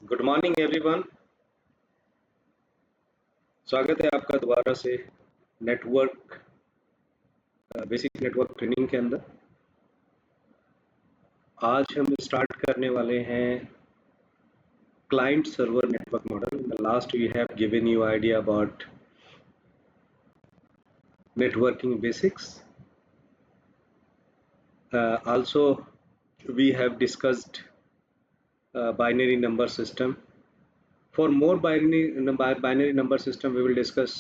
Good morning everyone. स्वागत है आपका दोबारा से नेटवर्क बेसिक नेटवर्क ट्रेनिंग के अंदर। आज हम स्टार्ट करने वाले हैं client server network model. Last we have given you idea about networking basics. Also we have discussed binary number system. For more binary number system we will discuss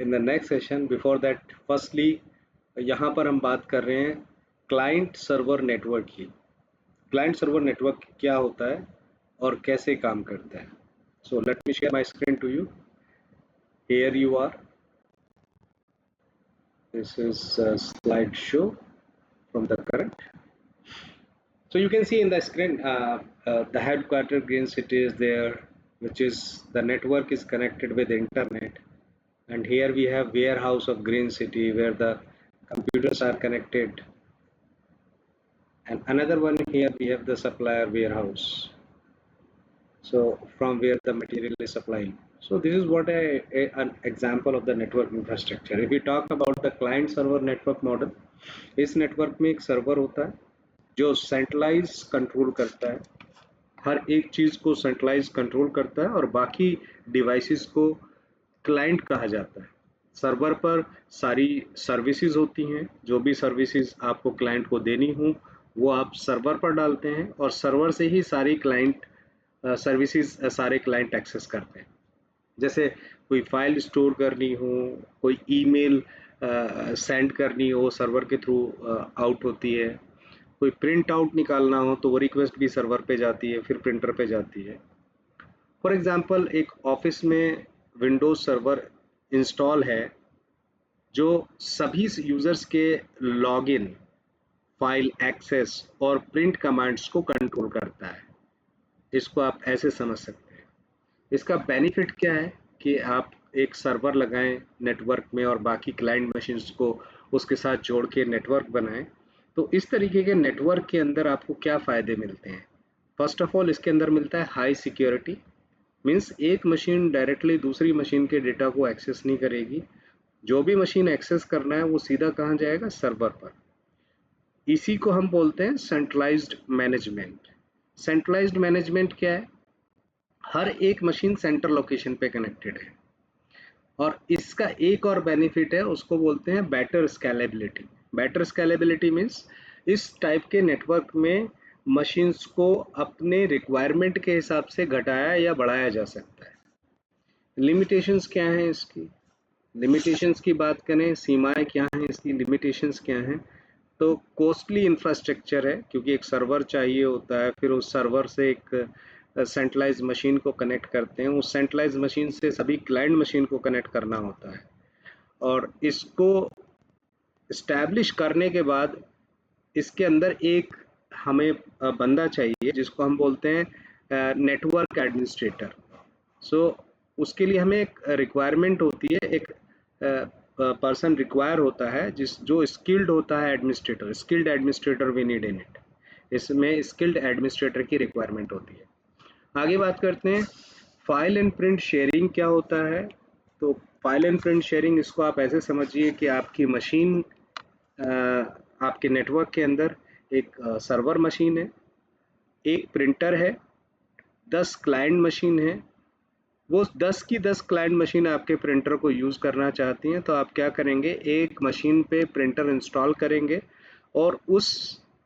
in the next session. Before that, firstly यहाँ पर हम बात कर रहे हैं client server network की। Client server network क्या होता है और कैसे काम करता है। So let me share my screen to you. Here you are, this is slide show from the current. So you can see in the screen the headquarter Green City is there, which is the network is connected with internet, and here we have warehouse of Green City where the computers are connected, and another one here we have the supplier warehouse, so from where the material is supplying. So this is what an example of the network infrastructure. If we talk about the client server network model, इस network में एक server होता है जो centralise control करता है, हर एक चीज को सेंट्रलाइज कंट्रोल करता है और बाकी डिवाइसेस को क्लाइंट कहा जाता है। सर्वर पर सारी सर्विसेज होती हैं, जो भी सर्विसेज आपको क्लाइंट को देनी हो वो आप सर्वर पर डालते हैं और सर्वर से ही सारी क्लाइंट सर्विसेज सारे क्लाइंट एक्सेस करते हैं। जैसे कोई फाइल स्टोर करनी हो, कोई ईमेल सेंड करनी हो सर्वर के थ्रू आउट होती है, कोई प्रिंट आउट निकालना हो तो वो रिक्वेस्ट भी सर्वर पे जाती है, फिर प्रिंटर पे जाती है। फॉर एग्जांपल एक ऑफिस में विंडोज सर्वर इंस्टॉल है जो सभी यूजर्स के लॉगिन, फाइल एक्सेस और प्रिंट कमांड्स को कंट्रोल करता है। इसको आप ऐसे समझ सकते हैं। इसका बेनिफिट क्या है कि आप एक सर्वर लगाएं नेटवर्क में और बाकी क्लाइंट मशीन्स को उसके साथ जोड़ के नेटवर्क बनाएं। तो इस तरीके के नेटवर्क के अंदर आपको क्या फ़ायदे मिलते हैं। फर्स्ट ऑफ ऑल इसके अंदर मिलता है हाई सिक्योरिटी, मीन्स एक मशीन डायरेक्टली दूसरी मशीन के डेटा को एक्सेस नहीं करेगी। जो भी मशीन एक्सेस करना है वो सीधा कहाँ जाएगा, सर्वर पर। इसी को हम बोलते हैं सेंट्रलाइज्ड मैनेजमेंट। सेंट्रलाइज्ड मैनेजमेंट क्या है, हर एक मशीन सेंटर लोकेशन पे कनेक्टेड है और इसका एक और बेनिफिट है, उसको बोलते हैं better scalability. Better scalability means इस टाइप के नेटवर्क में मशीन्स को अपने रिक्वायरमेंट के हिसाब से घटाया या बढ़ाया जा सकता है। लिमिटेशंस क्या हैं इसकी, लिमिटेशंस की बात करें, सीमाएं क्या हैं इसकी, लिमिटेशंस क्या हैं। तो कॉस्टली इंफ्रास्ट्रक्चर है क्योंकि एक सर्वर चाहिए होता है, फिर उस सर्वर से एक सेंट्रलाइज मशीन को कनेक्ट करते हैं, उस सेंट्रलाइज मशीन से सभी क्लाइंट मशीन को कनेक्ट करना होता है और इसको इस्टेब्लिश करने के बाद इसके अंदर एक हमें बंदा चाहिए जिसको हम बोलते हैं नेटवर्क एडमिनिस्ट्रेटर। सो उसके लिए हमें एक रिक्वायरमेंट होती है, एक पर्सन रिक्वायर होता है जो स्किल्ड होता है administrator. Skilled administrator we need in it. इसमें स्किल्ड एडमिनिस्ट्रेटर की रिक्वायरमेंट होती है। आगे बात करते हैं फाइल एंड प्रिंट शेयरिंग क्या होता है। तो फाइल एंड प्रिंट शेयरिंग इसको आप ऐसे समझिए कि आपकी मशीन, आपके नेटवर्क के अंदर एक सर्वर मशीन है, एक प्रिंटर है, 10 क्लाइंट मशीन है। वो 10 की 10 क्लाइंट मशीन आपके प्रिंटर को यूज़ करना चाहती हैं, तो आप क्या करेंगे, एक मशीन पे प्रिंटर इंस्टॉल करेंगे और उस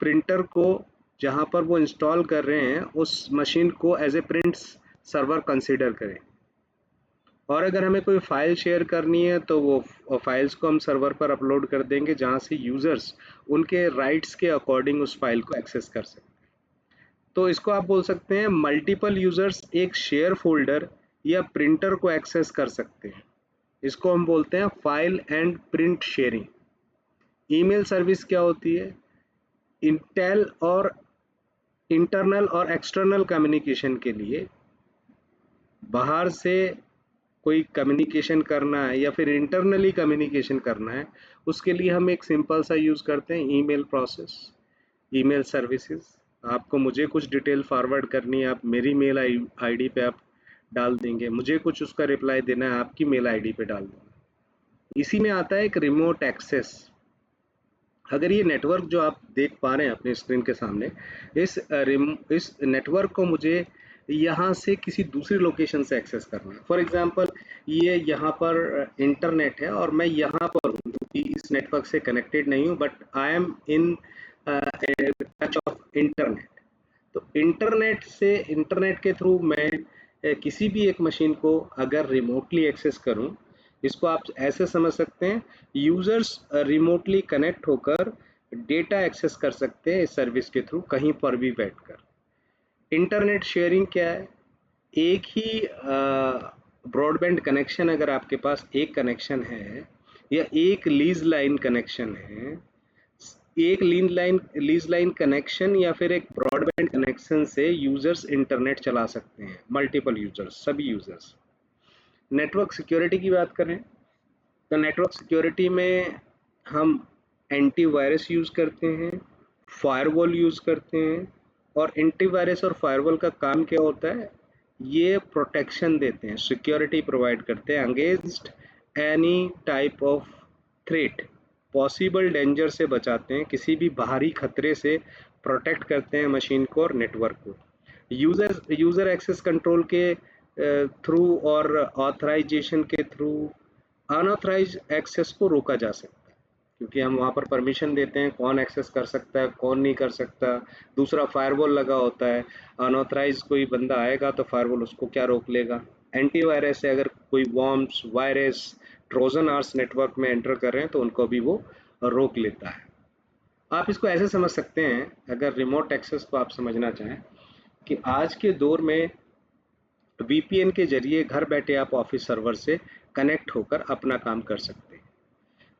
प्रिंटर को जहाँ पर वो इंस्टॉल कर रहे हैं उस मशीन को as a print server consider करें। और अगर हमें कोई फाइल शेयर करनी है तो वो फाइल्स को हम सर्वर पर अपलोड कर देंगे जहाँ से यूज़र्स उनके राइट्स के अकॉर्डिंग उस फाइल को एक्सेस कर सकते हैं। तो इसको आप बोल सकते हैं मल्टीपल यूज़र्स एक शेयर फोल्डर या प्रिंटर को एक्सेस कर सकते हैं। इसको हम बोलते हैं file and print sharing. Email service क्या होती है, इंटरनल और एक्सटर्नल कम्युनिकेशन के लिए बाहर से कोई कम्युनिकेशन करना है या फिर इंटरनली कम्युनिकेशन करना है, उसके लिए हम एक सिंपल सा यूज़ करते हैं ईमेल प्रोसेस, ईमेल सर्विसेज। आपको मुझे कुछ डिटेल फॉरवर्ड करनी है, आप मेरी मेल आईडी पे आप डाल देंगे, मुझे कुछ उसका रिप्लाई देना है, आपकी मेल आईडी पे डाल दूंगा। इसी में आता है एक रिमोट एक्सेस। अगर ये नेटवर्क जो आप देख पा रहे हैं अपने स्क्रीन के सामने, इस नेटवर्क को मुझे यहाँ से किसी दूसरी लोकेशन से एक्सेस करना है। फॉर एग्जांपल ये यहाँ पर इंटरनेट है और मैं यहाँ पर हूँ, क्योंकि इस नेटवर्क से कनेक्टेड नहीं हूँ, but I am in touch of internet. तो इंटरनेट के थ्रू मैं किसी भी एक मशीन को अगर रिमोटली एक्सेस करूं, इसको आप ऐसे समझ सकते हैं, यूजर्स रिमोटली कनेक्ट होकर डेटा एक्सेस कर सकते हैं इस सर्विस के थ्रू कहीं पर भी बैठकर। इंटरनेट शेयरिंग क्या है? एक ही ब्रॉडबैंड कनेक्शन, अगर आपके पास एक कनेक्शन है या एक लीज लाइन कनेक्शन है, एक लीज लाइन कनेक्शन या फिर एक ब्रॉडबैंड कनेक्शन से यूजर्स इंटरनेट चला सकते हैं, मल्टीपल यूजर्स, सभी यूजर्स। नेटवर्क सिक्योरिटी की बात करें तो नेटवर्क सिक्योरिटी में हम एंटीवायरस यूज करते हैं, फायरवॉल यूज करते हैं। और एंटीवायरस और फायरवॉल का काम क्या होता है? ये प्रोटेक्शन देते हैं, सिक्योरिटी प्रोवाइड करते हैं against any type of threat, possible danger से बचाते हैं, किसी भी बाहरी खतरे से प्रोटेक्ट करते हैं मशीन को और नेटवर्क को। यूजर एक्सेस कंट्रोल के थ्रू और ऑथराइजेशन के थ्रू अनऑथराइज एक्सेस को रोका जा सकता है, क्योंकि हम वहाँ पर परमिशन देते हैं कौन एक्सेस कर सकता है, कौन नहीं कर सकता। दूसरा फायरवॉल लगा होता है, अनऑथराइज कोई बंदा आएगा तो फायरवॉल उसको क्या रोक लेगा। एंटीवायरस है, अगर कोई worms, virus, trojan horse network में एंटर कर रहे हैं तो उनको भी वो रोक लेता है। आप इसको ऐसे समझ सकते हैं, अगर रिमोट एक्सेस को आप समझना चाहें, कि आज के दौर में वीपीएन के जरिए घर बैठे आप ऑफिस सर्वर से कनेक्ट होकर अपना काम कर सकते हैं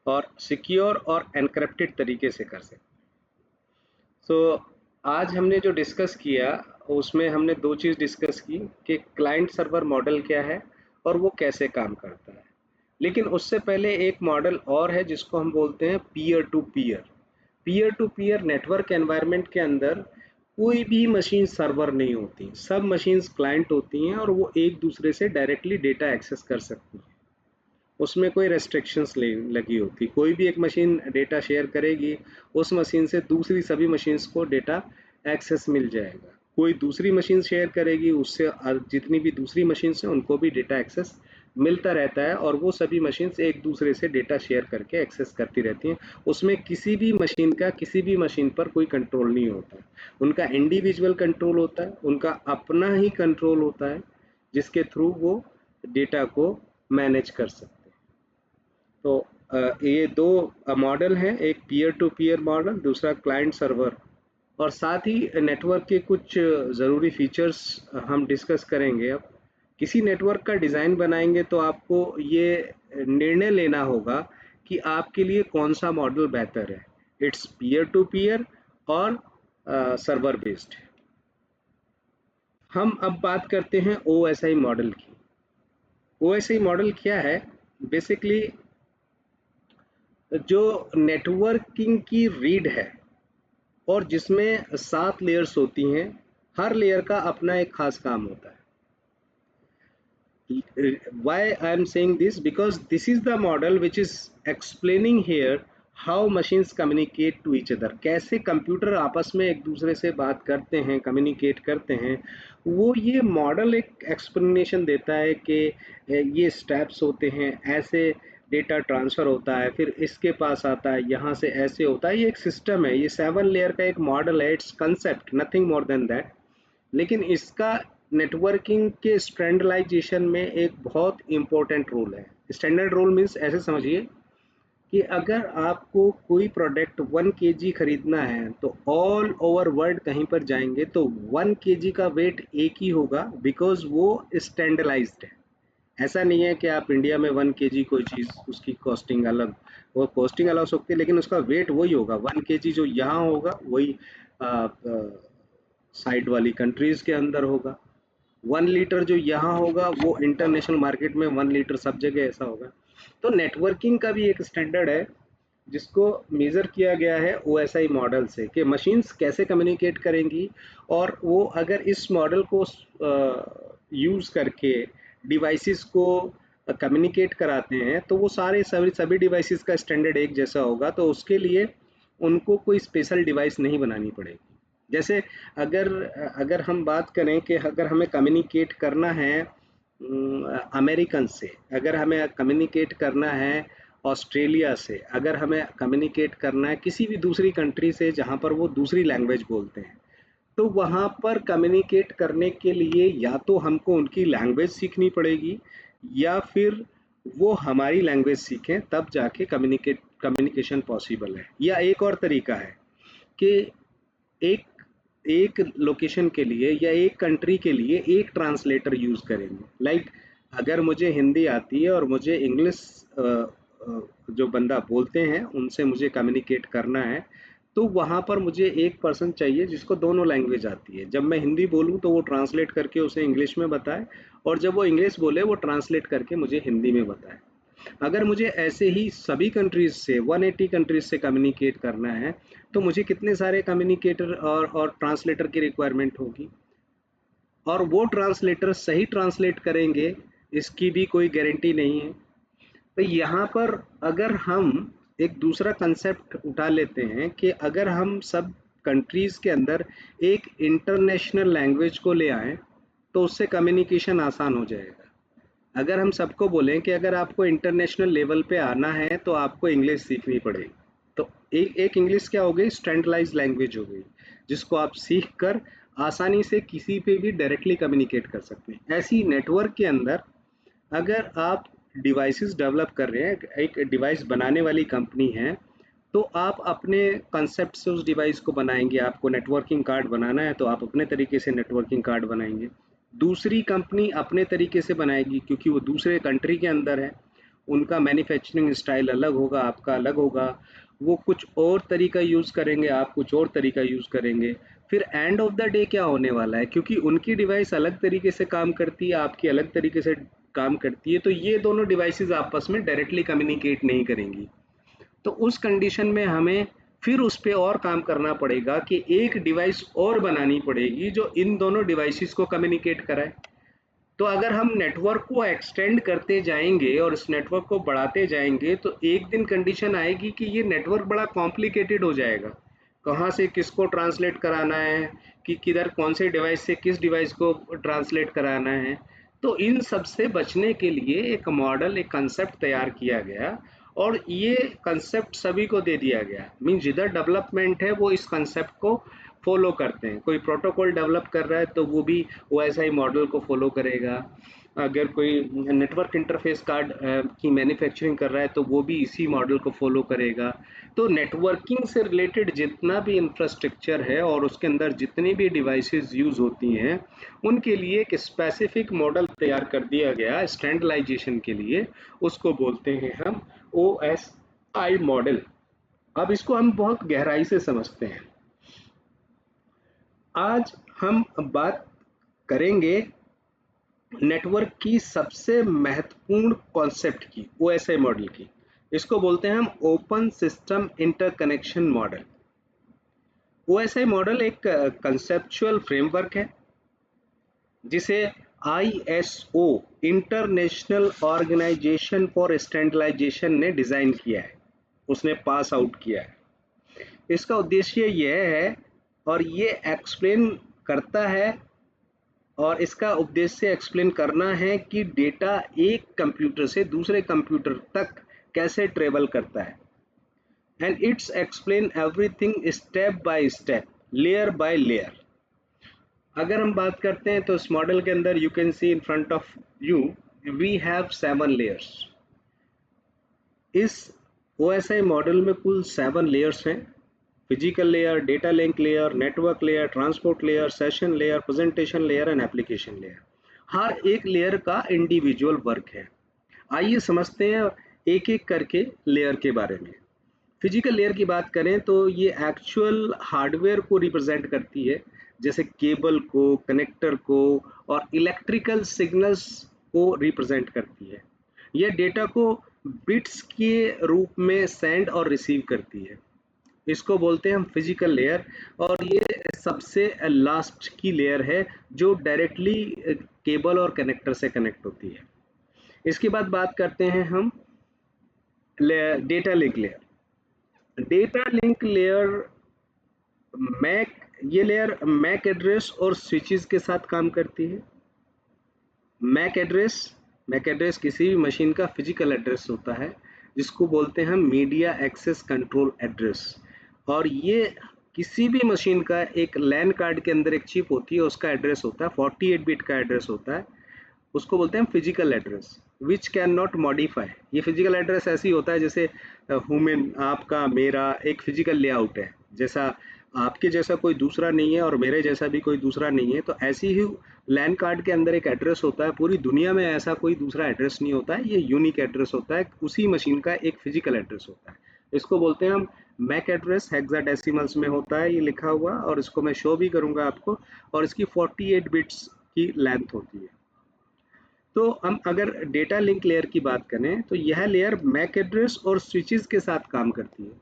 और सिक्योर और एनक्रिप्टेड तरीके से कर सकते हैं। सो आज हमने जो डिस्कस किया उसमें हमने दो चीज़ डिस्कस की, कि क्लाइंट सर्वर मॉडल क्या है और वो कैसे काम करता है। लेकिन उससे पहले एक मॉडल और है जिसको हम बोलते हैं peer to peer. Peer to peer network environment के अंदर कोई भी मशीन सर्वर नहीं होती, सब मशीन्स क्लाइंट होती हैं और वो एक दूसरे से डायरेक्टली डेटा एक्सेस कर सकती हैं। उसमें कोई रेस्ट्रिक्शंस लगी होती, कोई भी एक मशीन डेटा शेयर करेगी, उस मशीन से दूसरी सभी मशीन्स को डेटा एक्सेस मिल जाएगा। कोई दूसरी मशीन शेयर करेगी, उससे जितनी भी दूसरी मशीन्स हैं उनको भी डेटा एक्सेस मिलता रहता है और वो सभी मशीन्स एक दूसरे से डेटा शेयर करके एक्सेस करती रहती हैं। उसमें किसी भी मशीन का किसी भी मशीन पर कोई कंट्रोल नहीं होता, उनका इंडिविजुअल कंट्रोल होता है, उनका अपना ही कंट्रोल होता है, जिसके थ्रू वो डेटा को मैनेज कर सकते हैं। तो ये दो मॉडल हैं, एक पीयर टू पीयर मॉडल, दूसरा क्लाइंट सर्वर। और साथ ही नेटवर्क के कुछ ज़रूरी फीचर्स हम डिस्कस करेंगे। अब किसी नेटवर्क का डिज़ाइन बनाएंगे तो आपको ये निर्णय लेना होगा कि आपके लिए कौन सा मॉडल बेहतर है, इट्स पीयर टू पीयर और सर्वर बेस्ड। हम अब बात करते हैं ओएसआई मॉडल की। ओएसआई मॉडल क्या है? बेसिकली जो नेटवर्किंग की रीड है और जिसमें 7 लेयर्स होती हैं, हर लेयर का अपना एक खास काम होता है। Why I am saying this? Because this is the model which is explaining here how machines communicate to each other। कैसे कंप्यूटर आपस में एक दूसरे से बात करते हैं, कम्युनिकेट करते हैं। वो ये मॉडल एक एक्सप्लेनेशन देता है कि ये स्टेप्स होते हैं, ऐसे डेटा ट्रांसफ़र होता है, फिर इसके पास आता है, यहाँ से ऐसे होता है। ये एक सिस्टम है, ये 7 लेयर का एक मॉडल है, it's concept, nothing more than that. लेकिन इसका नेटवर्किंग के स्टैंडर्डाइजेशन में एक बहुत इंपॉर्टेंट रोल है। स्टैंडर्ड रोल मीन्स ऐसे समझिए कि अगर आपको कोई प्रोडक्ट 1 केजी खरीदना है तो ऑल ओवर वर्ल्ड कहीं पर जाएंगे तो 1 केजी का वेट एक ही होगा, बिकॉज वो स्टैंडर्डाइज्ड है। ऐसा नहीं है कि आप इंडिया में 1 केजी कोई चीज़ उसकी कॉस्टिंग अलग, वो कॉस्टिंग अलग हो सकती है लेकिन उसका वेट वही होगा। 1 केजी जो यहाँ होगा वही साइड वाली कंट्रीज के अंदर होगा। 1 लीटर जो यहाँ होगा वो इंटरनेशनल मार्केट में 1 लीटर सब जगह ऐसा होगा। तो नेटवर्किंग का भी एक स्टैंडर्ड है जिसको मेज़र किया गया है OSI मॉडल से कि मशीन्स कैसे कम्युनिकेट करेंगी, और वो अगर इस मॉडल को यूज़ करके डिवाइसेस को कम्युनिकेट कराते हैं तो वो सारे सभी सभी डिवाइसेस का स्टैंडर्ड एक जैसा होगा, तो उसके लिए उनको कोई स्पेशल डिवाइस नहीं बनानी पड़ेगी। जैसे अगर अगर हम बात करें कि अगर हमें कम्युनिकेट करना है अमेरिकन से, अगर हमें कम्युनिकेट करना है ऑस्ट्रेलिया से, अगर हमें कम्युनिकेट करना है किसी भी दूसरी कंट्री से जहाँ पर वो दूसरी लैंग्वेज बोलते हैं, तो वहाँ पर कम्युनिकेट करने के लिए या तो हमको उनकी लैंग्वेज सीखनी पड़ेगी, या फिर वो हमारी लैंग्वेज सीखें, तब जाके कम्युनिकेशन पॉसिबल है। या एक और तरीका है कि एक एक लोकेशन के लिए या एक कंट्री के लिए एक ट्रांसलेटर यूज करेंगे। लाइक अगर मुझे हिंदी आती है और मुझे इंग्लिश जो बंदा बोलते हैं उनसे मुझे कम्युनिकेट करना है, तो वहाँ पर मुझे एक पर्सन चाहिए जिसको दोनों लैंग्वेज आती है। जब मैं हिंदी बोलूँ तो वो ट्रांसलेट करके उसे इंग्लिश में बताए, और जब वो इंग्लिश बोले वो ट्रांसलेट करके मुझे हिंदी में बताए। अगर मुझे ऐसे ही सभी कंट्रीज से 180 कंट्रीज से कम्युनिकेट करना है, तो मुझे कितने सारे कम्युनिकेटर और ट्रांसलेटर की रिक्वायरमेंट होगी, और वो ट्रांसलेटर सही ट्रांसलेट करेंगे इसकी भी कोई गारंटी नहीं है। तो यहाँ पर अगर हम एक दूसरा कंसेप्ट उठा लेते हैं कि अगर हम सब कंट्रीज के अंदर एक इंटरनेशनल लैंग्वेज को ले आएं, तो उससे कम्युनिकेशन आसान हो जाएगा। अगर हम सबको बोलें कि अगर आपको इंटरनेशनल लेवल पे आना है तो आपको इंग्लिश सीखनी पड़ेगी, तो एक एक इंग्लिश क्या हो गई, स्टैंडर्डाइज लैंग्वेज हो गई, जिसको आप सीख कर आसानी से किसी पे भी डायरेक्टली कम्युनिकेट कर सकते हैं। ऐसी नेटवर्क के अंदर अगर आप डिवाइसेस डेवलप कर रहे हैं, एक डिवाइस बनाने वाली कंपनी है, तो आप अपने कंसेप्ट से उस डिवाइस को बनाएंगे। आपको नेटवर्किंग कार्ड बनाना है तो आप अपने तरीके से नेटवर्किंग कार्ड बनाएंगे। दूसरी कंपनी अपने तरीके से बनाएगी क्योंकि वो दूसरे कंट्री के अंदर है, उनका मैन्युफैक्चरिंग स्टाइल अलग होगा, आपका अलग होगा। वो कुछ और तरीका यूज़ करेंगे, आप कुछ और तरीका यूज़ करेंगे। फिर एंड ऑफ द डे क्या होने वाला है, क्योंकि उनकी डिवाइस अलग तरीके से काम करती है, आपकी अलग तरीके से काम करती है, तो ये दोनों डिवाइसेस आपस में डायरेक्टली कम्युनिकेट नहीं करेंगी। तो उस कंडीशन में हमें फिर उस पे और काम करना पड़ेगा कि एक डिवाइस और बनानी पड़ेगी जो इन दोनों डिवाइसेस को कम्युनिकेट कराए। तो अगर हम नेटवर्क को एक्सटेंड करते जाएंगे और इस नेटवर्क को बढ़ाते जाएंगे, तो एक दिन कंडीशन आएगी कि ये नेटवर्क बड़ा कॉम्प्लिकेटेड हो जाएगा। कहाँ से किसको ट्रांसलेट कराना है, कि किधर कौन से डिवाइस से किस डिवाइस को ट्रांसलेट कराना है। तो इन सब से बचने के लिए एक मॉडल, एक कंसेप्ट तैयार किया गया, और ये कंसेप्ट सभी को दे दिया गया। मीन जिधर डेवलपमेंट है वो इस कंसेप्ट को फॉलो करते हैं। कोई प्रोटोकॉल डेवलप कर रहा है तो वो भी OSI मॉडल को फॉलो करेगा। अगर कोई नेटवर्क इंटरफेस कार्ड की मैन्युफैक्चरिंग कर रहा है तो वो भी इसी मॉडल को फॉलो करेगा। तो नेटवर्किंग से रिलेटेड जितना भी इंफ्रास्ट्रक्चर है और उसके अंदर जितनी भी डिवाइसेस यूज होती हैं, उनके लिए एक स्पेसिफिक मॉडल तैयार कर दिया गया स्टैंडर्डाइजेशन के लिए। उसको बोलते हैं हम OSI मॉडल। अब इसको हम बहुत गहराई से समझते हैं। आज हम बात करेंगे नेटवर्क की सबसे महत्वपूर्ण कॉन्सेप्ट की, OSI मॉडल की। इसको बोलते हैं हम open system interconnection model. OSI model एक कंसेप्चुअल फ्रेमवर्क है जिसे ISO international organisation for standardisation ने डिजाइन किया है, उसने पास आउट किया है। इसका उद्देश्य यह है, और ये एक्सप्लेन करता है, और इसका उद्देश्य एक्सप्लेन करना है कि डेटा एक कंप्यूटर से दूसरे कंप्यूटर तक कैसे ट्रेवल करता है। And it's explain everything step by step, layer by layer. अगर हम बात करते हैं तो इस मॉडल के अंदर you can see in front of you we have 7 layers. इस OSI मॉडल में कुल 7 लेयर्स हैं। Physical layer, data link layer, network layer, transport layer, session layer, presentation layer and application layer. हर एक लेयर का individual work है। आइए समझते हैं एक एक करके लेयर के बारे में। फिजिकल लेयर की बात करें तो ये एक्चुअल हार्डवेयर को रिप्रेजेंट करती है, जैसे केबल को, कनेक्टर को और इलेक्ट्रिकल सिग्नल्स को रिप्रेजेंट करती है। यह डेटा को बिट्स के रूप में सेंड और रिसीव करती है। इसको बोलते हैं हम फिजिकल लेयर, और ये सबसे लास्ट की लेयर है जो डायरेक्टली केबल और कनेक्टर से कनेक्ट होती है। इसके बाद बात करते हैं हम data link layer. Data link layer mac ये लेयर मैक एड्रेस और स्विचेस के साथ काम करती है। मैक एड्रेस किसी भी मशीन का फिजिकल एड्रेस होता है, जिसको बोलते हैं हम मीडिया एक्सेस कंट्रोल एड्रेस। और ये किसी भी मशीन का एक लैन कार्ड के अंदर एक चिप होती है, उसका एड्रेस होता है 48 बिट का एड्रेस होता है, उसको बोलते हैं physical address which can not modify. ये फिजिकल एड्रेस ऐसी होता है जैसे ह्यूमन, आपका मेरा एक फिजिकल लेआउट है, जैसा आपके जैसा कोई दूसरा नहीं है और मेरे जैसा भी कोई दूसरा नहीं है, तो ऐसी ही लैन कार्ड के अंदर एक एड्रेस होता है। पूरी दुनिया में ऐसा कोई दूसरा एड्रेस नहीं होता है, ये यूनिक एड्रेस होता है, उसी मशीन का एक फिजिकल एड्रेस होता है। इसको बोलते हैं हम मैक एड्रेस, हेक्साडेसिमल्स में होता है ये लिखा हुआ, और इसको मैं शो भी करूंगा आपको। और इसकी 48 बिट्स की लेंथ होती है। तो हम अगर डेटा लिंक लेयर की बात करें तो यह लेयर मैक एड्रेस और स्विचेस के साथ काम करती है।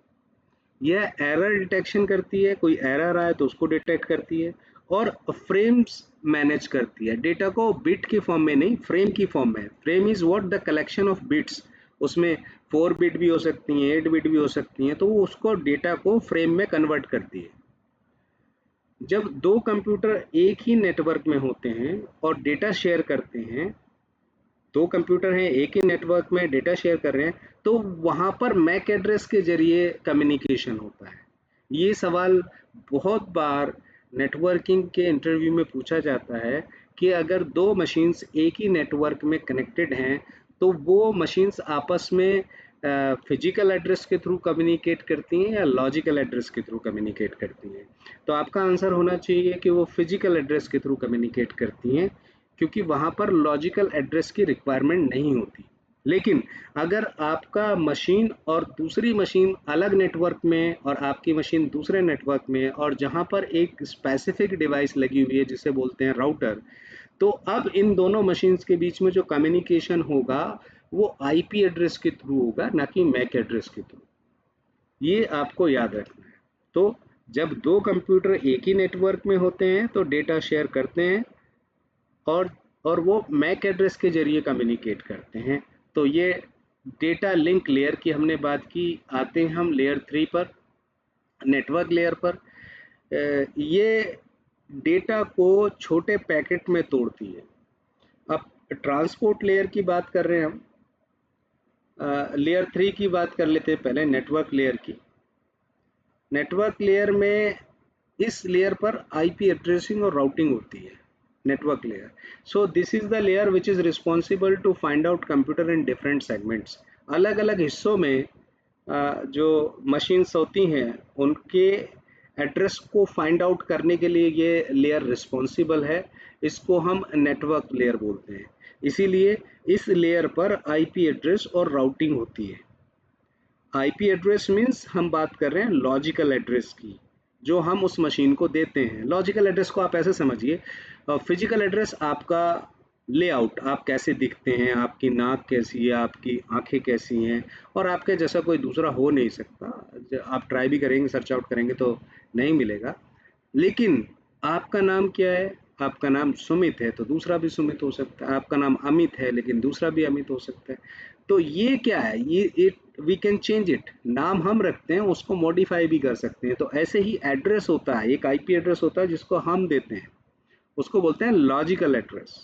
यह एरर डिटेक्शन करती है, कोई एरर आए तो उसको डिटेक्ट करती है, और फ्रेम्स मैनेज करती है। डेटा को बिट की फॉर्म में नहीं, फ्रेम की फॉर्म में। Frame is what, the collection of bits. उसमें 4 बिट भी हो सकती हैं, 8 बिट भी हो सकती हैं, तो वो उसको डेटा को फ्रेम में कन्वर्ट करती है। जब दो कंप्यूटर एक ही नेटवर्क में होते हैं और डेटा शेयर करते हैं, दो कंप्यूटर हैं एक ही नेटवर्क में डेटा शेयर कर रहे हैं, तो वहां पर मैक एड्रेस के जरिए कम्युनिकेशन होता है। ये सवाल बहुत बार नेटवर्किंग के इंटरव्यू में पूछा जाता है कि अगर दो मशीन्स एक ही नेटवर्क में कनेक्टेड हैं, तो वो मशीन्स आपस में फिजिकल एड्रेस के थ्रू कम्युनिकेट करती हैं या लॉजिकल एड्रेस के थ्रू कम्युनिकेट करती हैं। तो आपका आंसर होना चाहिए कि वो फिजिकल एड्रेस के थ्रू कम्युनिकेट करती हैं, क्योंकि वहां पर लॉजिकल एड्रेस की रिक्वायरमेंट नहीं होती। लेकिन अगर आपका मशीन और दूसरी मशीन अलग नेटवर्क में और आपकी मशीन दूसरे नेटवर्क में, और जहां पर एक स्पेसिफिक डिवाइस लगी हुई है जिसे बोलते हैं राउटर, तो अब इन दोनों मशीन्स के बीच में जो कम्युनिकेशन होगा वो आईपी एड्रेस के थ्रू होगा, ना कि मैक एड्रेस के थ्रू। ये आपको याद रखना है। तो जब दो कंप्यूटर एक ही नेटवर्क में होते हैं तो डेटा शेयर करते हैं, और और वो मैक एड्रेस के जरिए कम्युनिकेट करते हैं। तो ये डेटा लिंक लेयर की हमने बात की। आते हैं हम लेयर 3 पर, नेटवर्क लेयर पर। ये डेटा को छोटे पैकेट में तोड़ती है। अब ट्रांसपोर्ट लेयर की बात कर रहे हैं हम, लेयर 3 की बात कर लेते हैं पहले, नेटवर्क लेयर की। नेटवर्क लेयर में, इस लेयर पर आईपी एड्रेसिंग और राउटिंग होती है। Network layer, so this is the layer which is responsible to find out computer in different segments. अलग अलग हिस्सों में जो मशीन्स होती हैं उनके एड्रेस को फाइंड आउट करने के लिए ये लेयर रिस्पॉन्सिबल है। इसको हम नेटवर्क लेयर बोलते हैं। इसीलिए इस लेयर पर आईपी एड्रेस और राउटिंग होती है। आईपी एड्रेस मीन्स हम बात कर रहे हैं लॉजिकल एड्रेस की, जो हम उस मशीन को देते हैं। लॉजिकल एड्रेस को आप ऐसे समझिए, फिजिकल एड्रेस आपका लेआउट, आप कैसे दिखते हैं, आपकी नाक कैसी है, आपकी आंखें कैसी हैं, और आपके जैसा कोई दूसरा हो नहीं सकता। आप ट्राई भी करेंगे, सर्च आउट करेंगे तो नहीं मिलेगा। लेकिन आपका नाम क्या है? आपका नाम सुमित है तो दूसरा भी सुमित हो सकता है। आपका नाम अमित है लेकिन दूसरा भी अमित हो सकता है। तो ये क्या है, ये it we can change it. नाम हम रखते हैं, उसको मॉडिफाई भी कर सकते हैं। तो ऐसे ही एड्रेस होता है, एक आईपी एड्रेस होता है जिसको हम देते हैं, उसको बोलते हैं लॉजिकल एड्रेस।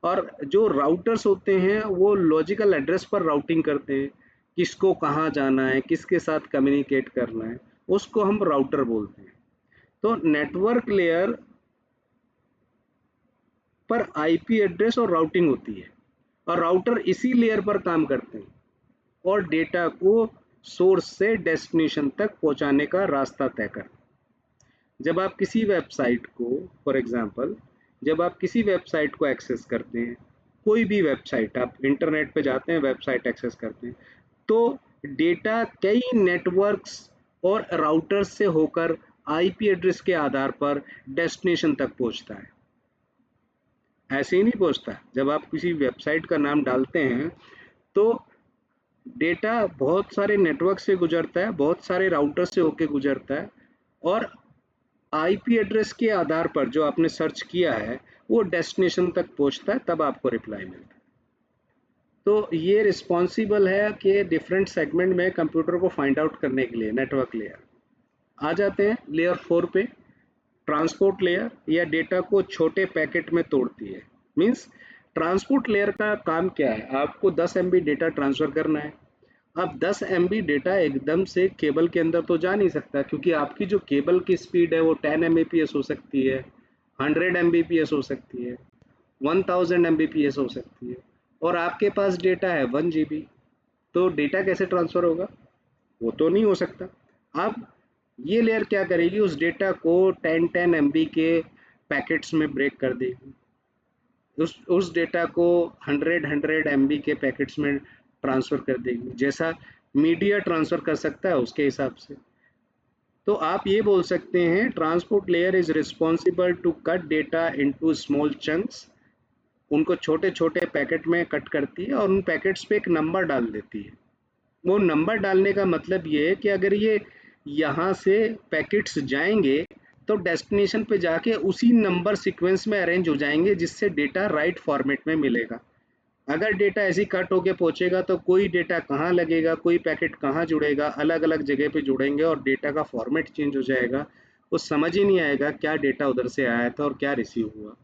और जो राउटर्स होते हैं वो लॉजिकल एड्रेस पर राउटिंग करते हैं, किसको कहाँ जाना है, किसके साथ कम्युनिकेट करना है, उसको हम राउटर बोलते हैं। तो नेटवर्क लेयर पर आईपी एड्रेस और राउटिंग होती है, और राउटर इसी लेयर पर काम करते हैं और डेटा को सोर्स से डेस्टिनेशन तक पहुंचाने का रास्ता तय करते हैं। जब आप किसी वेबसाइट को, फॉर एग्जांपल, जब आप किसी वेबसाइट को एक्सेस करते हैं, कोई भी वेबसाइट, आप इंटरनेट पे जाते हैं, वेबसाइट एक्सेस करते हैं, तो डेटा कई नेटवर्क्स और राउटर्स से होकर आईपी एड्रेस के आधार पर डेस्टिनेशन तक पहुंचता है। ऐसे ही नहीं पहुंचता। जब आप किसी वेबसाइट का नाम डालते हैं तो डेटा बहुत सारे नेटवर्क से गुजरता है, बहुत सारे राउटर से होके गुजरता है, और आईपी एड्रेस के आधार पर जो आपने सर्च किया है वो डेस्टिनेशन तक पहुंचता है, तब आपको रिप्लाई मिलता है। तो ये रिस्पॉन्सिबल है कि डिफरेंट सेगमेंट में कंप्यूटर को फाइंड आउट करने के लिए नेटवर्क लेयर। आ जाते हैं लेयर 4 पे। ट्रांसपोर्ट लेयर या डेटा को छोटे पैकेट में तोड़ती है। मींस ट्रांसपोर्ट लेयर का काम क्या है, आपको 10 एमबी डेटा ट्रांसफर करना है। अब 10 एमबी डेटा एकदम से केबल के अंदर तो जा नहीं सकता, क्योंकि आपकी जो केबल की स्पीड है वो 10 एमबीपीएस हो सकती है, 100 एमबीपीएस हो सकती है, 1000 एमबीपीएस हो सकती है, और आपके पास डेटा है 1 जीबी। तो डेटा कैसे ट्रांसफर होगा, वो तो नहीं हो सकता। अब ये लेयर क्या करेगी, उस डेटा को 10 एमबी के पैकेट्स में ब्रेक कर देगी, उस डेटा को 100 एमबी के पैकेट्स में ट्रांसफर कर देगी, जैसा मीडिया ट्रांसफर कर सकता है उसके हिसाब से। तो आप ये बोल सकते हैं transport layer is responsible to cut data into small chunks. उनको छोटे छोटे पैकेट में कट करती है और उन पैकेट्स पे एक नंबर डाल देती है। वो नंबर डालने का मतलब ये है कि अगर ये यहाँ से पैकेट्स जाएंगे तो डेस्टिनेशन पे जाके उसी नंबर सीक्वेंस में अरेंज हो जाएंगे, जिससे डेटा राइट फॉर्मेट में मिलेगा। अगर डेटा ऐसे ही कट होके पहुंचेगा तो कोई डेटा कहाँ लगेगा, कोई पैकेट कहाँ जुड़ेगा, अलग अलग जगह पे जुड़ेंगे और डेटा का फॉर्मेट चेंज हो जाएगा। वो समझ ही नहीं आएगा क्या डेटा उधर से आया था और क्या रिसीव हुआ।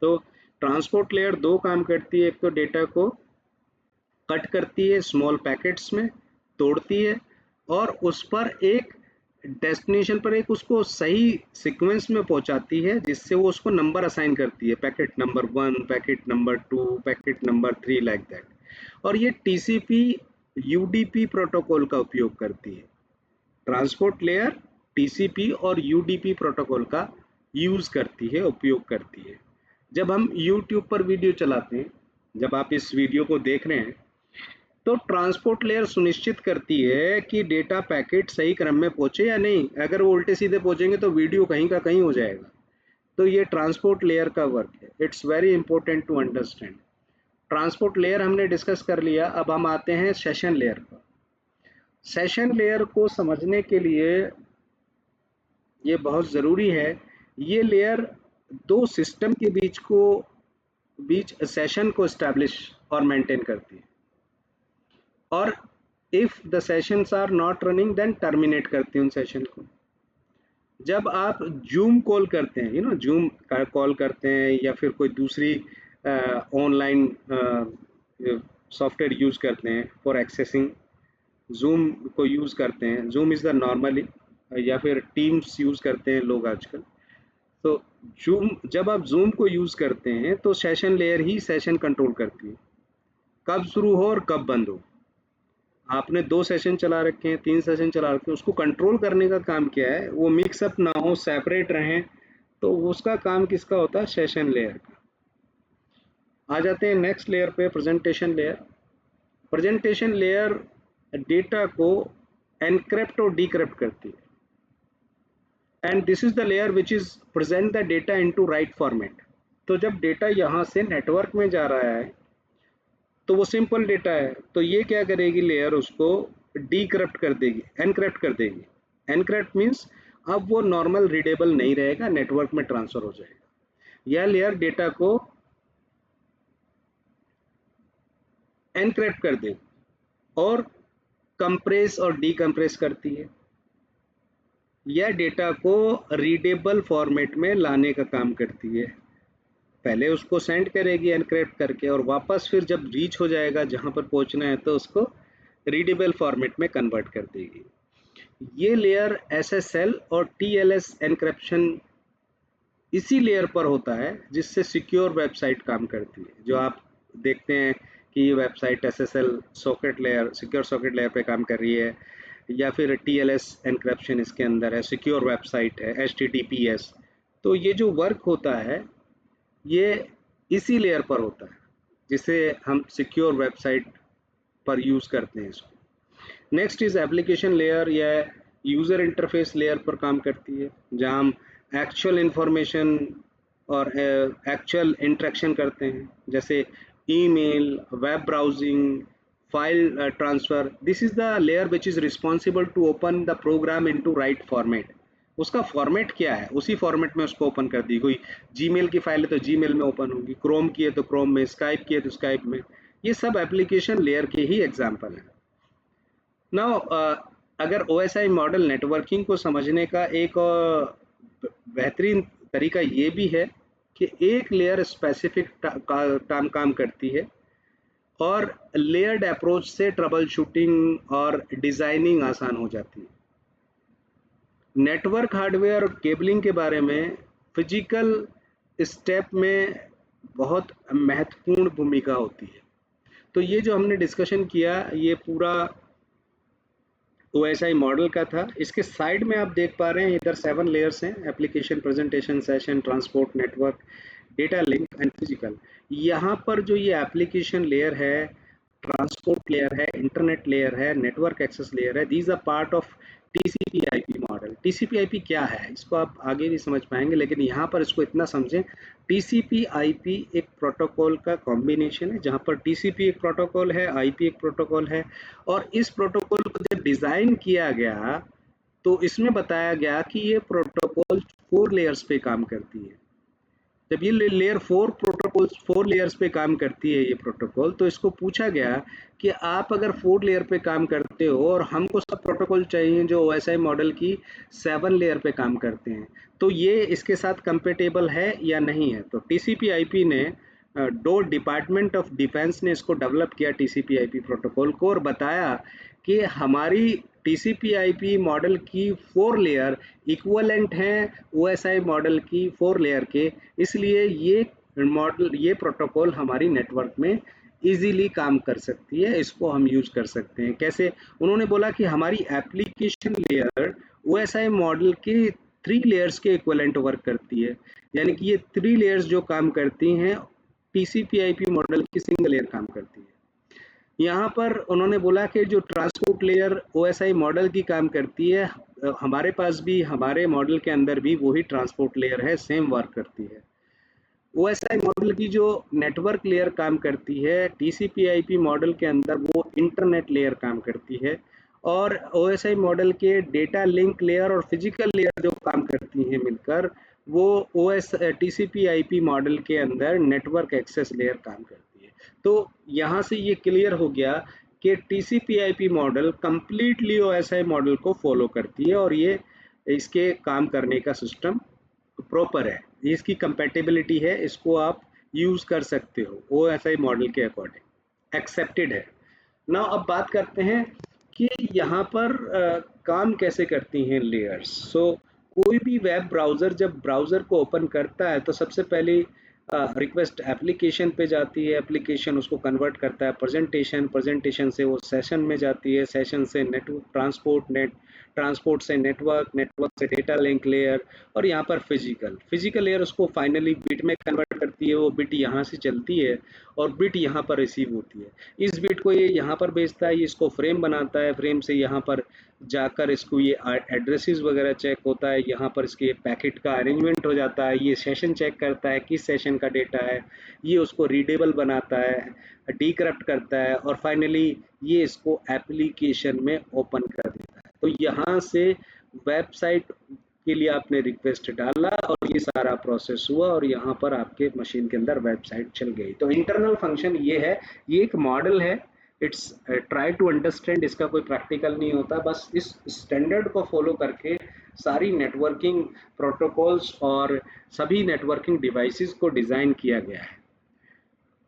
तो ट्रांसपोर्ट लेयर दो काम करती है, एक तो डेटा को कट करती है स्मॉल पैकेट्स में, तोड़ती है, और उस पर एक डेस्टिनेशन पर एक उसको सही सीक्वेंस में पहुंचाती है, जिससे वो उसको नंबर असाइन करती है, packet number 1, packet number 2, packet number 3, like that. और ये टीसीपी यूडीपी प्रोटोकॉल का उपयोग करती है। ट्रांसपोर्ट लेयर टीसीपी और यूडीपी प्रोटोकॉल का यूज करती है, उपयोग करती है। जब हम यूट्यूब पर वीडियो चलाते हैं, जब आप इस वीडियो को देख रहे हैं, तो ट्रांसपोर्ट लेयर सुनिश्चित करती है कि डेटा पैकेट सही क्रम में पहुंचे या नहीं। अगर वो उल्टे सीधे पहुंचेंगे तो वीडियो कहीं का कहीं हो जाएगा। तो ये ट्रांसपोर्ट लेयर का वर्क है। It's very important to understand. Transport layer हमने डिस्कस कर लिया, अब हम आते हैं सेशन लेयर पर। सेशन लेयर को समझने के लिए ये बहुत ज़रूरी है। ये लेयर दो सिस्टम के बीच सेशन को एस्टैब्लिश और मेंटेन करती है, और if the sessions are not running then terminate करती है उन सेशन को। जब आप जूम कॉल करते हैं, जूम कॉल करते हैं, या फिर कोई दूसरी ऑनलाइन सॉफ्टवेयर यूज करते हैं फॉर एक्सेसिंग, जूम को यूज करते हैं, जूम इज द नॉर्मली, या फिर टीम्स यूज करते हैं लोग आजकल। तो जूम, जब आप जूम को यूज करते हैं तो सेशन लेयर ही सेशन कंट्रोल करती है, कब शुरू हो और कब बंद हो। आपने 2 सेशन चला रखे हैं, 3 सेशन चला रखे हैं, उसको कंट्रोल करने का काम क्या है, वो मिक्सअप ना हो, सेपरेट रहें, तो उसका काम किसका होता है, सेशन लेयर का। आ जाते हैं नेक्स्ट लेयर पे, presentation layer. Presentation layer data को एनक्रिप्ट और डिक्रिप्ट करती है, and this is the layer which is present the data into right format. तो जब डेटा यहाँ से नेटवर्क में जा रहा है तो वो सिंपल डेटा है, तो ये क्या करेगी लेयर, उसको डीक्रिप्ट कर देगी, एनक्रिप्ट कर देगी। एनक्रिप्ट मीन्स अब वो नॉर्मल रीडेबल नहीं रहेगा, नेटवर्क में ट्रांसफर हो जाएगा। यह लेयर डेटा को एनक्रिप्ट कर देगी और कंप्रेस और डीकंप्रेस करती है। यह डेटा को रीडेबल फॉर्मेट में लाने का काम करती है। पहले उसको सेंड करेगी एनक्रिप्ट करके, और वापस फिर जब रीच हो जाएगा जहां पर पहुंचना है तो उसको रीडेबल फॉर्मेट में कन्वर्ट कर देगी। ये लेयर एसएसएल और टीएलएस एनक्रिप्शन इसी लेयर पर होता है, जिससे सिक्योर वेबसाइट काम करती है। जो आप देखते हैं कि ये website SSL socket layer, secure socket layer पे काम कर रही है, या फिर टीएलएस एनक्रिप्शन इसके अंदर है, सिक्योर वेबसाइट है, एचटीटीपीएस। तो ये जो वर्क होता है ये इसी लेयर पर होता है, जिसे हम सिक्योर वेबसाइट पर यूज करते हैं इसको। नेक्स्ट इज एप्लीकेशन लेयर, या यूजर इंटरफेस लेयर पर काम करती है, जहां हम एक्चुअल इंफॉर्मेशन और एक्चुअल इंटरेक्शन करते हैं, जैसे email, web browsing, file transfer. This is the layer which is responsible to open the program into right format. उसका फॉर्मेट क्या है, उसी फॉर्मेट में उसको ओपन कर दी. कोई जीमेल की फाइल है तो जीमेल में ओपन होगी, क्रोम की है तो क्रोम में, स्काइप की है तो स्काइप में. ये सब एप्लीकेशन लेयर के ही एग्जांपल है. नाउ अगर OSI मॉडल नेटवर्किंग को समझने का एक बेहतरीन तरीका ये भी है कि एक लेयर स्पेसिफिक काम करती है और लेयर्ड अप्रोच से ट्रबल शूटिंग और डिजाइनिंग आसान हो जाती है. नेटवर्क हार्डवेयर और केबलिंग के बारे में फिजिकल स्टेप में बहुत महत्वपूर्ण भूमिका होती है. तो ये जो हमने डिस्कशन किया ये पूरा OSI मॉडल का था. इसके साइड में आप देख पा रहे हैं इधर 7 लेयर्स हैं: application, presentation, session, transport, network, data link and physical. यहाँ पर जो ये एप्लीकेशन लेयर है, ट्रांसपोर्ट लेयर है, इंटरनेट लेयर है, नेटवर्क एक्सेस लेयर है, these are part of TCP/IP model. TCP/IP क्या है इसको आप आगे भी समझ पाएंगे, लेकिन यहाँ पर इसको इतना समझें. TCP/IP एक प्रोटोकॉल का कॉम्बिनेशन है जहाँ पर TCP एक प्रोटोकॉल है, IP एक प्रोटोकॉल है. और इस प्रोटोकॉल को जब डिजाइन किया गया तो इसमें बताया गया कि ये प्रोटोकॉल 4 लेयर्स पे काम करती है. जब ये लेयर 4 प्रोटोकॉल 4 लेयर्स पे काम करती है ये प्रोटोकॉल, तो इसको पूछा गया कि आप अगर 4 लेयर पे काम करते हो और हमको सब प्रोटोकॉल चाहिए जो OSI मॉडल की 7 लेयर पे काम करते हैं, तो ये इसके साथ कंपेटेबल है या नहीं है. तो TCP/IP ने दो डिपार्टमेंट ऑफ डिफेंस ने इसको डेवलप किया TCP/IP प्रोटोकॉल को, और बताया कि हमारी TCP/IP मॉडल की 4 लेयर इक्वलेंट हैं OSI मॉडल की 4 लेयर के. इसलिए ये मॉडल, ये प्रोटोकॉल हमारी नेटवर्क में इजीली काम कर सकती है, इसको हम यूज कर सकते हैं. कैसे? उन्होंने बोला कि हमारी एप्लीकेशन लेयर OSI मॉडल के 3 लेयर्स के इक्वलेंट वर्क करती है. यानी कि ये 3 लेयर्स जो काम करती हैं TCP/IP मॉडल की सिंगल लेयर काम करती है. यहाँ पर उन्होंने बोला कि जो ट्रांसपोर्ट लेयर OSI मॉडल की काम करती है, हमारे पास भी, हमारे मॉडल के अंदर भी वही ट्रांसपोर्ट लेयर है, सेम वर्क करती है. OSI मॉडल की जो नेटवर्क लेयर काम करती है TCP/IP मॉडल के अंदर वो इंटरनेट लेयर काम करती है. और OSI मॉडल के डेटा लिंक लेयर और फिजिकल लेयर जो काम करती हैं मिलकर, वो TCP/IP मॉडल के अंदर नेटवर्क एक्सेस लेयर काम करती है. तो यहाँ से ये क्लियर हो गया कि TCP/IP model completely OSI model को फॉलो करती है और ये इसके काम करने का सिस्टम प्रॉपर है, इसकी कंपैटिबिलिटी है, इसको आप यूज कर सकते हो OSI मॉडल के अकॉर्डिंग, एक्सेप्टेड है. नाउ अब बात करते हैं कि यहाँ पर काम कैसे करती हैं लेयर्स. सो कोई भी वेब ब्राउज़र जब ब्राउज़र को ओपन करता है तो सबसे पहले रिक्वेस्ट एप्लीकेशन पे जाती है, एप्लीकेशन उसको कन्वर्ट करता है प्रेजेंटेशन से वो सेशन में जाती है, सेशन से नेटवर्क, ट्रांसपोर्ट से नेटवर्क से डेटा लिंक लेयर, और यहाँ पर फिजिकल लेयर उसको फाइनली बिट में कन्वर्ट करती है. वो बिट यहाँ से चलती है और बिट यहाँ पर रिसीव होती है. इस बिट को ये यहाँ पर भेजता है, ये इसको फ्रेम बनाता है, फ्रेम से यहाँ पर जाकर इसको ये एड्रेसेस वगैरह चेक होता है, यहाँ पर इसके पैकेट का अरेंजमेंट हो जाता है, ये सेशन चेक करता है किस सेशन का डेटा है, ये उसको रीडेबल बनाता है, डीक्रप्ट करता है, और फाइनली ये इसको एप्लीकेशन में ओपन कर देता है. तो यहाँ से वेबसाइट के लिए आपने रिक्वेस्ट डाला और ये सारा प्रोसेस हुआ और यहाँ पर आपके मशीन के अंदर वेबसाइट चल गई. तो इंटरनल फंक्शन ये है, ये एक मॉडल है, इट्स ट्राई टू अंडरस्टैंड, इसका कोई प्रैक्टिकल नहीं होता, बस इस स्टैंडर्ड को फॉलो करके सारी नेटवर्किंग प्रोटोकॉल्स और सभी नेटवर्किंग डिवाइसेस को डिज़ाइन किया गया है.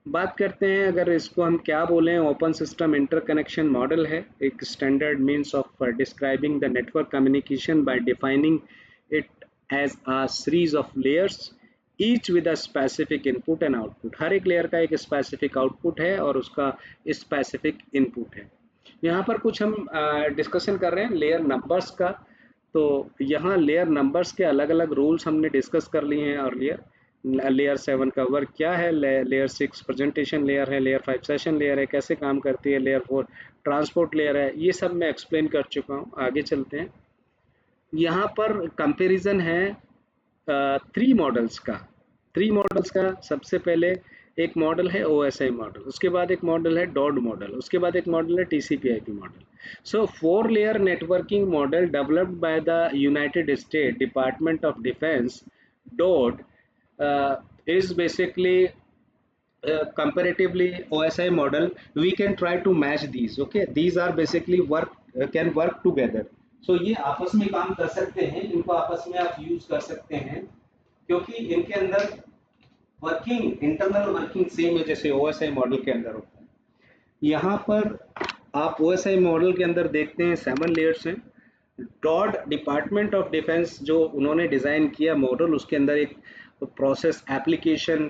बात करते हैं, अगर इसको हम क्या बोलें, ओपन सिस्टम इंटरकनेक्शन मॉडल है, एक standard means of describing the network communication by defining it as a series of layers each with a specific input and output. हर एक लेयर का एक स्पेसिफिक आउटपुट है और उसका स्पेसिफिक इनपुट है. यहाँ पर कुछ हम डिस्कशन कर रहे हैं लेयर नंबर्स का. तो यहाँ लेयर नंबर्स के अलग अलग रूल्स हमने डिस्कस कर लिए हैं अर्लियर. लेयर 7 का वर्क क्या है, लेयर 6 प्रेजेंटेशन लेयर है, लेयर 5 सेशन लेयर है, कैसे काम करती है, लेयर 4 ट्रांसपोर्ट लेयर है, ये सब मैं एक्सप्लेन कर चुका हूँ. आगे चलते हैं. यहाँ पर कंपैरिजन है 3 मॉडल्स का. सबसे पहले एक मॉडल है OSI मॉडल, उसके बाद एक मॉडल है डॉड मॉडल, उसके बाद एक मॉडल है TCP/IP model. So 4-layer networking model developed by the United States Department of Defense, DOD, is basically comparatively OSI model. We can try to match these. Okay, these are basically work can work together. So ये आपस में काम कर सकते हैं, इनको आपस में आप यूज कर सकते हैं, क्योंकि इनके अंदर वर्किंग, इंटरनल वर्किंग सेम है जैसे OSI मॉडल के अंदर होता है. यहाँ पर आप OSI मॉडल के अंदर देखते हैं 7 लेयर्स हैं. डॉड डिपार्टमेंट ऑफ डिफेंस जो उन्होंने डिज़ाइन किया मॉडल, उसके अंदर एक प्रोसेस एप्लीकेशन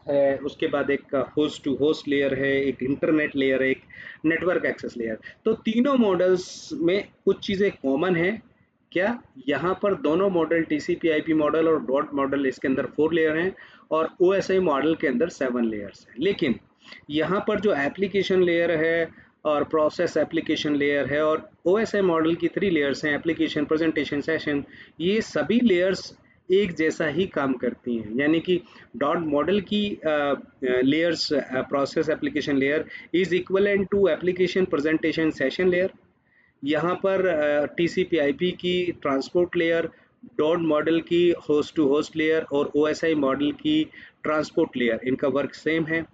है, उसके बाद एक होस्ट टू होस्ट लेयर है, एक इंटरनेट लेयर है, एक नेटवर्क एक्सेस लेयर. तो तीनों मॉडल्स में कुछ चीज़ें कॉमन है. क्या यहाँ पर दोनों मॉडल TCP/IP मॉडल और डॉट मॉडल, इसके अंदर 4 लेयर हैं और OSI मॉडल के अंदर 7 लेयर्स हैं. लेकिन यहाँ पर जो एप्लीकेशन लेयर है और प्रोसेस एप्लीकेशन लेयर है और OSI मॉडल की 3 लेयर्स हैं, एप्लीकेशन, प्रेजेंटेशन, सेशन, ये सभी लेयर्स एक जैसा ही काम करती हैं. यानी कि डॉट मॉडल की layers, process application layer is equivalent to application presentation session layer. यहाँ पर TCP/IP की ट्रांसपोर्ट लेयर, डॉट मॉडल की होस्ट टू होस्ट लेयर और OSI मॉडल की ट्रांसपोर्ट लेयर, इनका वर्क सेम है.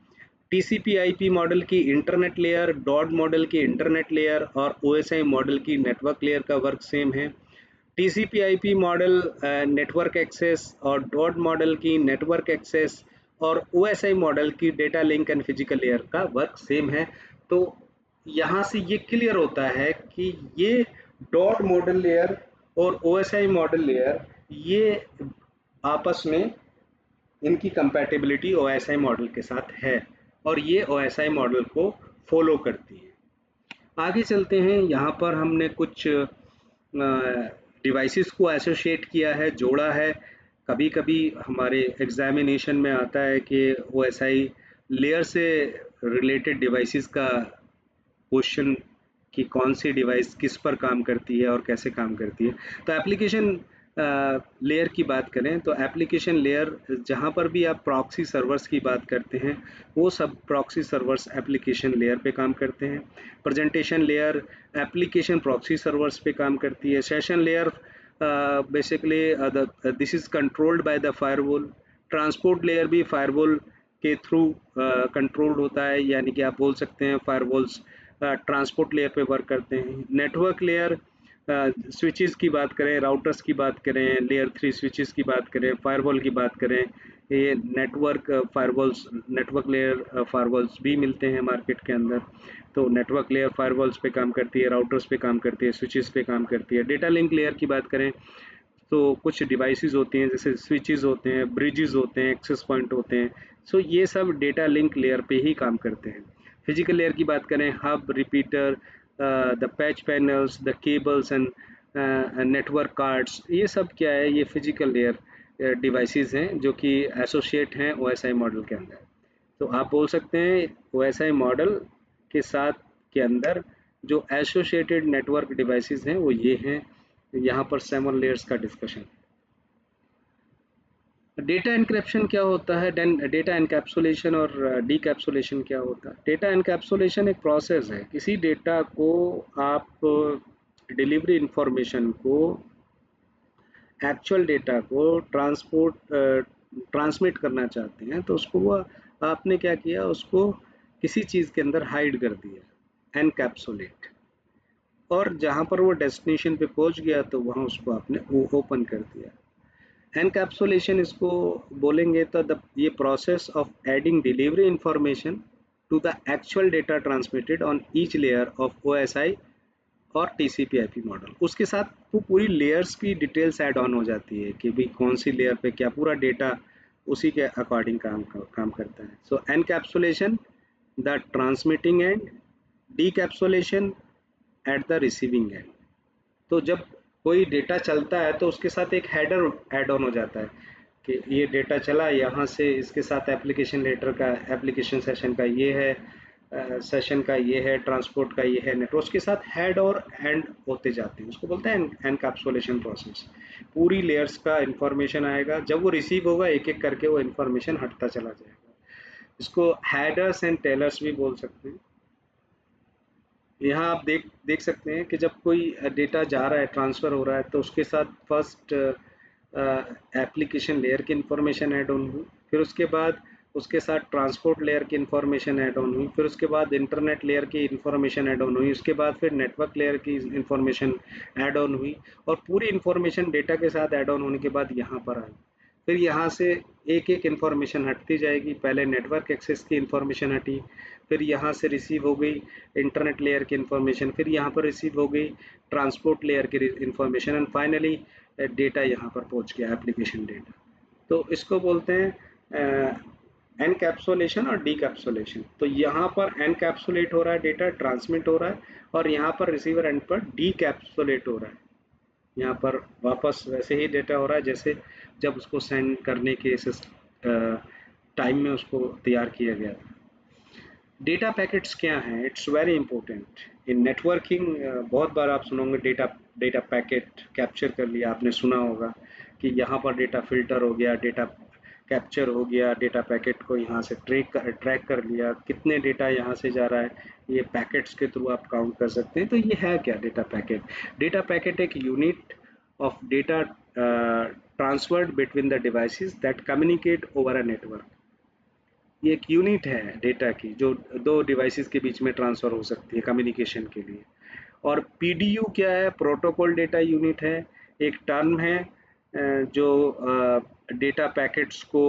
TCP/IP मॉडल की इंटरनेट लेयर, डॉट मॉडल की इंटरनेट लेयर और OSI मॉडल की नेटवर्क लेयर का वर्क सेम है. TCP/IP मॉडल नेटवर्क एक्सेस और डॉट मॉडल की नेटवर्क एक्सेस और OSI मॉडल की data link and physical layer का वर्क सेम है. तो यहाँ से ये क्लियर होता है कि ये डॉट मॉडल लेयर और OSI मॉडल लेयर, ये आपस में इनकी कंपैटिबिलिटी OSI मॉडल के साथ है और ये OSI मॉडल को फॉलो करती है. आगे चलते हैं. यहाँ पर हमने कुछ डिवाइसेस को एसोसिएट किया है, जोड़ा है. कभी कभी हमारे एग्जामिनेशन में आता है कि OSI लेयर से रिलेटेड डिवाइसेस का क्वेश्चन, कि कौन सी डिवाइस किस पर काम करती है और कैसे काम करती है. तो एप्लीकेशन लेयर की बात करें तो एप्लीकेशन लेयर, जहाँ पर भी आप प्रॉक्सी सर्वर्स की बात करते हैं, वो सब प्रॉक्सी सर्वर्स एप्लीकेशन लेयर पे काम करते हैं. Presentation layer application proxy servers पे काम करती है. Session layer basically this is controlled by the firewall. Transport layer भी फायरवॉल के थ्रू कंट्रोल्ड होता है, यानी कि आप बोल सकते हैं फायरवॉल्स ट्रांसपोर्ट लेयर पे वर्क करते हैं. नेटवर्क लेयर, स्विचेस की बात करें, राउटर्स की बात करें, लेयर 3 स्विचेस की बात करें, फायरवॉल की बात करें, ये network firewalls, network layer firewalls भी मिलते हैं मार्केट के अंदर. तो नेटवर्क लेयर फायरवॉल्स पे काम करती है, राउटर्स पे काम करती है, स्विचेस पे काम करती है. डेटा लिंक लेयर की बात करें तो कुछ डिवाइसेस होती हैं, जैसे स्विचेस होते हैं, ब्रिजेस होते हैं, एक्सेस पॉइंट होते हैं. सो ये सब डेटा लिंक लेयर पे ही काम करते हैं. फिजिकल लेयर की बात करें, hub, repeater, the patch panels, the cables and network cards, ये सब क्या है, ये फिजिकल लेयर डिवाइसेस हैं जो कि एसोसिएट हैं OSI मॉडल के अंदर. तो आप बोल सकते हैं OSI मॉडल के साथ के अंदर जो एसोसिएटेड नेटवर्क डिवाइसेस हैं वो ये हैं. यहाँ पर 7 लेयर्स का डिस्कशन. डेटा एनक्रिप्शन क्या होता है, डेटा एनकैप्सुलेशन और डीकैप्सुलेशन क्या होता है. डेटा एनकैप्सुलेशन एक प्रोसेस है. किसी डेटा को आप, डिलीवरी इंफॉर्मेशन को, एक्चुअल डेटा को ट्रांसमिट करना चाहते हैं, तो उसको वो आपने क्या किया, उसको किसी चीज़ के अंदर हाइड कर दिया, एनकैप्सुलेट. और जहाँ पर वो डेस्टिनेशन पे पहुँच गया तो वहाँ उसको आपने ओपन कर दिया. एनकैप्सुलेशन इसको बोलेंगे तो ये process of adding delivery information to the actual data transmitted on each layer of OSI और TCP/IP मॉडल. उसके साथ वो पूरी लेयर्स की डिटेल्स ऐड ऑन हो जाती है कि भाई कौन सी लेयर पे क्या, पूरा डेटा उसी के अकॉर्डिंग काम करता है. So encapsulation the transmitting end, decapsulation at the receiving end. तो जब कोई डेटा चलता है तो उसके साथ एक हेडर ऐड ऑन हो जाता है कि ये डेटा चला यहाँ से, इसके साथ एप्लीकेशन लेटर का, एप्लीकेशन सेशन का ये है, सेशन का ये है, ट्रांसपोर्ट का ये है, नेटवर्क के साथ हेड और एंड होते जाते हैं. उसको बोलते हैं एनकैप्सुलेशन प्रोसेस. पूरी लेयर्स का इंफॉर्मेशन आएगा, जब वो रिसीव होगा एक एक करके वो इंफॉर्मेशन हटता चला जाएगा. इसको हेडर्स एंड टेलर्स भी बोल सकते हैं। यहाँ आप देख सकते हैं कि जब कोई डेटा जा रहा है, ट्रांसफ़र हो रहा है, तो उसके साथ फर्स्ट एप्लीकेशन लेयर की इंफॉर्मेशन ऐड ऑन हुई, फिर उसके बाद उसके साथ ट्रांसपोर्ट लेयर की इंफॉर्मेशन ऐड ऑन हुई, फिर उसके बाद इंटरनेट लेयर की इंफॉर्मेशन ऐड ऑन हुई, उसके बाद फिर नेटवर्क लेयर की इंफॉर्मेशन ऐड ऑन हुई, और पूरी इंफॉर्मेशन डेटा के साथ ऐड ऑन होने के बाद यहाँ पर आई। फिर यहाँ से एक एक इन्फॉर्मेशन हटती जाएगी। पहले नेटवर्क एक्सेस की इन्फॉर्मेशन हटी, फिर यहाँ से रिसीव हो गई इंटरनेट लेयर की इन्फॉर्मेशन, फिर यहाँ पर रिसीव हो गई ट्रांसपोर्ट लेयर की इन्फॉर्मेशन, एंड फाइनली डेटा यहाँ पर पहुँच गया, एप्लीकेशन डेटा। तो इसको बोलते हैं एनकैप्सुलेशन और डीकैप्सुलेशन। तो यहाँ पर एनकैप्सुलेट हो रहा है डेटा, ट्रांसमिट हो रहा है, और यहाँ पर रिसीवर एंड पर डीकैप्सुलेट हो रहा है। यहाँ पर वापस वैसे ही डेटा हो रहा है जैसे जब उसको सेंड करने के टाइम में उसको तैयार किया गया था। डेटा पैकेट्स क्या हैं? It's very important in networking. बहुत बार आप सुनोगे डेटा डेटा पैकेट कैप्चर कर लिया, आपने सुना होगा कि यहाँ पर डेटा फिल्टर हो गया, डेटा कैप्चर हो गया, डेटा पैकेट को यहाँ से ट्रैक कर लिया, कितने डेटा यहाँ से जा रहा है, ये पैकेट्स के थ्रू आप काउंट कर सकते हैं। तो ये है क्या डेटा पैकेट? डेटा पैकेट एक unit of data transferred between the devices that communicate over a network। ये एक यूनिट है डेटा की जो दो डिवाइसेस के बीच में ट्रांसफर हो सकती है कम्युनिकेशन के लिए। और पीडीयू क्या है? प्रोटोकॉल डेटा यूनिट है, एक टर्म है जो डेटा पैकेट्स को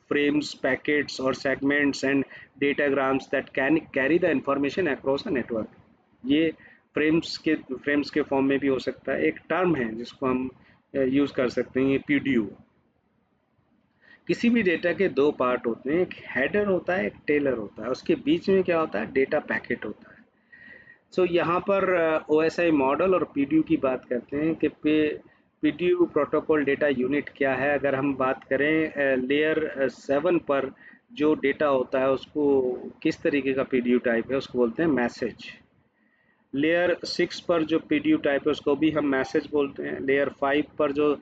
फ्रेम्स, पैकेट्स और segments and datagrams that can carry the information across a network. ये फ्रेम्स के फॉर्म में भी हो सकता है। एक टर्म है जिसको हम यूज़ कर सकते हैं, ये पीडीयू। किसी भी डेटा के दो पार्ट होते हैं, एक हेडर होता है, एक टेलर होता है, उसके बीच में क्या होता है? डेटा पैकेट होता है। सो यहाँ पर ओएसआई मॉडल और पीडीयू की बात करते हैं कि पीडीयू प्रोटोकॉल डेटा यूनिट क्या है। अगर हम बात करें लेयर 7 पर जो डेटा होता है उसको किस तरीके का पीडीयू टाइप है, उसको बोलते हैं मैसेज। लेयर 6 पर जो पीडीयू टाइप है उसको भी हम मैसेज बोलते हैं। लेयर 5 पर जो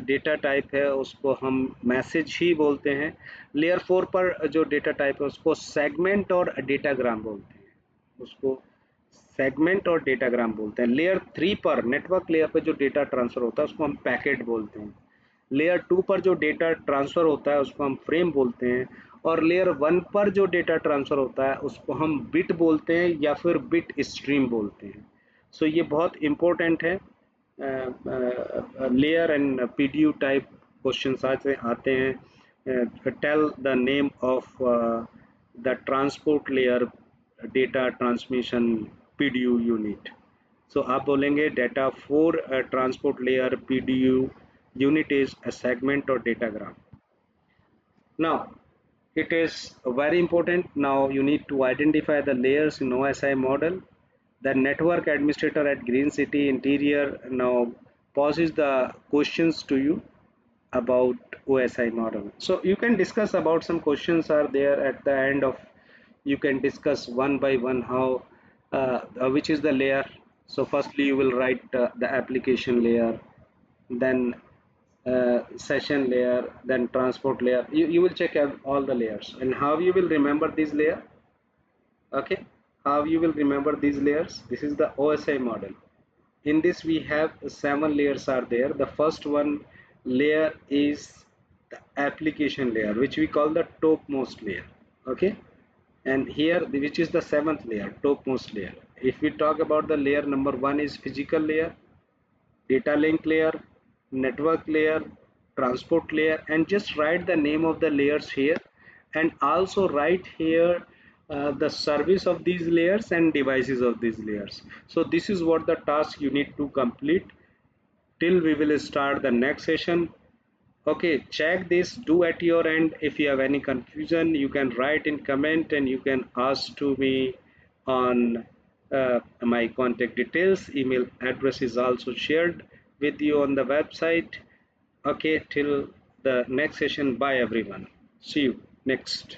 डेटा टाइप है उसको हम मैसेज ही बोलते हैं। लेयर 4 पर जो डेटा टाइप है उसको सेगमेंट और डेटाग्राम बोलते हैं, उसको सेगमेंट और डेटाग्राम बोलते हैं। लेयर 3 पर, नेटवर्क लेयर पर जो डेटा ट्रांसफर होता है उसको हम पैकेट बोलते हैं। लेयर 2 पर जो डेटा ट्रांसफ़र होता है उसको हम फ्रेम बोलते हैं। और लेयर 1 पर जो डेटा ट्रांसफ़र होता है उसको हम बिट बोलते हैं या फिर बिट स्ट्रीम बोलते हैं। सो ये बहुत इम्पोर्टेंट है। Layer and PDU type question आते हैं। Tell the name of the transport layer data transmission PDU unit. So आप बोलेंगे data for transport layer PDU unit is a segment or datagram. Now it is very important. Now you need to identify the layers in OSI model. The network administrator at Green City Interior now poses the questions to you about OSI model. So you can discuss about some questions are there at the end of, you can discuss one by one how which is the layer. So firstly you will write the application layer, then session layer, then transport layer. You will check all the layers. And how you will remember this layer? Okay, how you will remember these layers? This is the OSI model. In this we have 7 layers are there. The first one layer is the application layer, which we call the topmost layer. Okay, and here which is the 7th layer, topmost layer. If we talk about the layer number 1 is physical layer, data link layer, network layer, transport layer, and just write the name of the layers here, and also write here the service of these layers and devices of these layers. So this is what the task you need to complete till we will start the next session. Okay, check this, do at your end. If you have any confusion you can write in comment, and you can ask to me on my contact details. Email address is also shared with you on the website. Okay, till the next session, bye everyone, see you next.